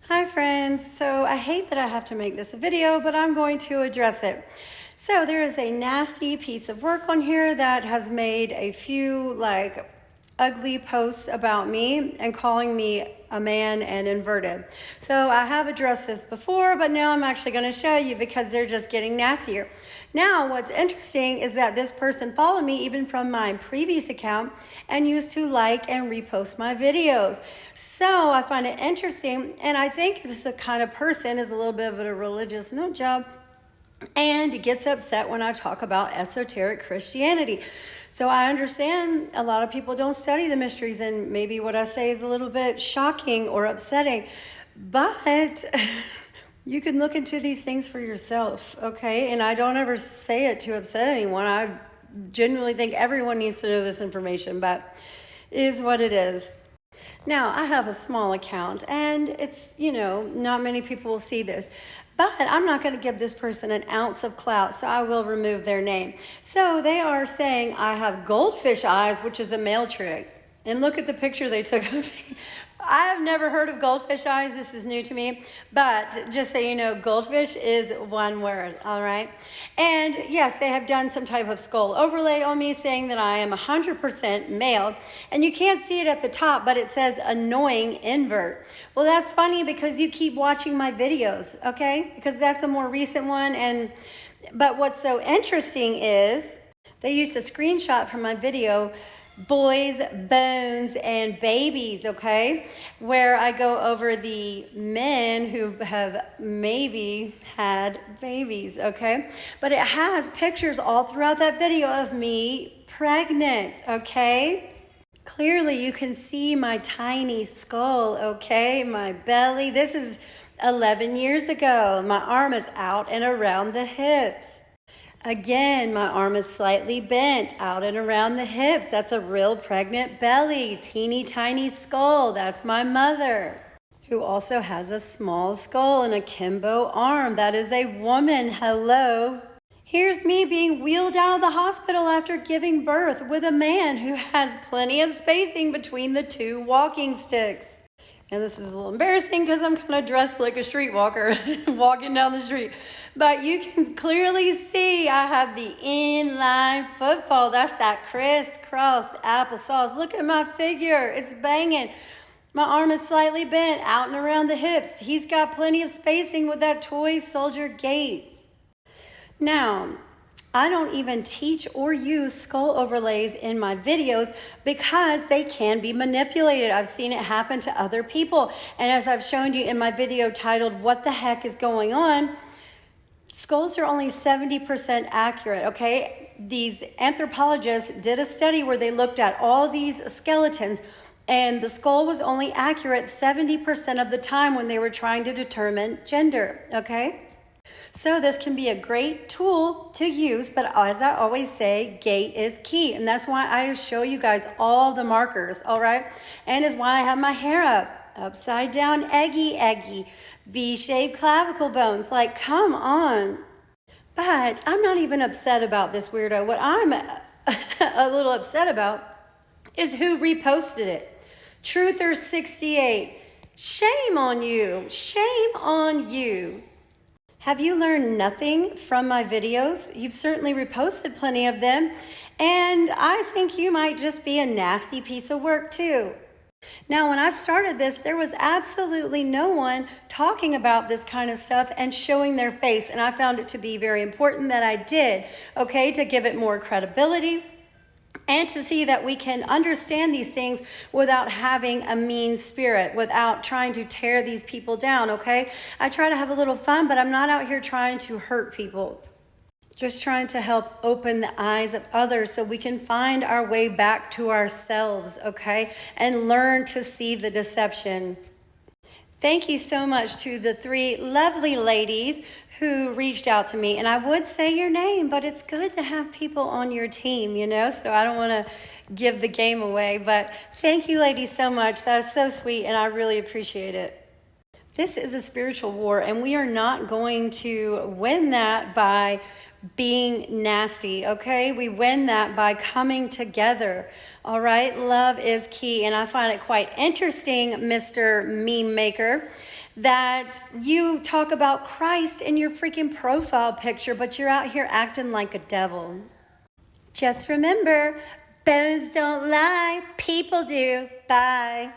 Hi friends, so I hate that I have to make this a video, but I'm going to address it. So there is a nasty piece of work on here that has made a few ugly posts about me and calling me a man and inverted. So I have addressed this before, but now I'm actually going to show you because they're just getting nastier. Now, what's interesting is that this person followed me even from my previous account and used to like and repost my videos. So I find it interesting, and I think this kind of person is a little bit of a religious nut job and gets upset when I talk about esoteric Christianity. So I understand a lot of people don't study the mysteries, and maybe what I say is a little bit shocking or upsetting, but you can look into these things for yourself, okay? And I don't ever say it to upset anyone. I genuinely think everyone needs to know this information, but it is what it is. Now, I have a small account, and it's, not many people will see this. But I'm not going to give this person an ounce of clout, so I will remove their name. So they are saying I have goldfish eyes, which is a male trick. And look at the picture they took of me. I have never heard of goldfish eyes. This is new to me. But just so you know, goldfish is one word, all right? And yes, they have done some type of skull overlay on me saying that I am 100% male. And you can't see it at the top, but it says annoying invert. Well, that's funny because you keep watching my videos, okay? Because that's a more recent one. But what's so interesting is they used a screenshot from my video, Boys, Bones, and Babies, okay? Where I go over the men who have maybe had babies, okay? But it has pictures all throughout that video of me pregnant, okay? Clearly you can see my tiny skull, okay? My belly. This is 11 years ago. My arm is out and around the hips. Again, my arm is slightly bent out and around the hips. That's a real pregnant belly. Teeny tiny skull. That's my mother, who also has a small skull and a Kimbo arm. That is a woman. Hello. Here's me being wheeled out of the hospital after giving birth with a man who has plenty of spacing between the two walking sticks. And this is a little embarrassing because I'm kind of dressed like a streetwalker walking down the street. But you can clearly see I have the inline footfall. That's that crisscross applesauce. Look at my figure. It's banging. My arm is slightly bent out and around the hips. He's got plenty of spacing with that toy soldier gait. Now, I don't even teach or use skull overlays in my videos because they can be manipulated. I've seen it happen to other people. And as I've shown you in my video titled, What the Heck is Going On? Skulls are only 70% accurate, okay? These anthropologists did a study where they looked at all these skeletons, and the skull was only accurate 70% of the time when they were trying to determine gender, okay? So this can be a great tool to use, but as I always say, gait is key. And that's why I show you guys all the markers, all right? And is why I have my hair up, upside down, eggy, V-shaped clavicle bones. Like, come on. But I'm not even upset about this weirdo. What I'm a little upset about is who reposted it. Truther68. Shame on you. Shame on you. Have you learned nothing from my videos? You've certainly reposted plenty of them, and I think you might just be a nasty piece of work too. Now, when I started this, there was absolutely no one talking about this kind of stuff and showing their face, and I found it to be very important that I did, okay, to give it more credibility and to see that we can understand these things without having a mean spirit, without trying to tear these people down, okay? I try to have a little fun, but I'm not out here trying to hurt people. Just trying to help open the eyes of others so we can find our way back to ourselves, okay? And learn to see the deception. Thank you so much to the three lovely ladies who reached out to me. And I would say your name, but it's good to have people on your team, so I don't want to give the game away. But thank you, ladies, so much. That was so sweet, and I really appreciate it. This is a spiritual war, and we are not going to win that by being nasty, okay? We win that by coming together, all right? Love is key, and I find it quite interesting, Mr. Meme Maker, that you talk about Christ in your freaking profile picture, but you're out here acting like a devil. Just remember, bones don't lie, people do. Bye.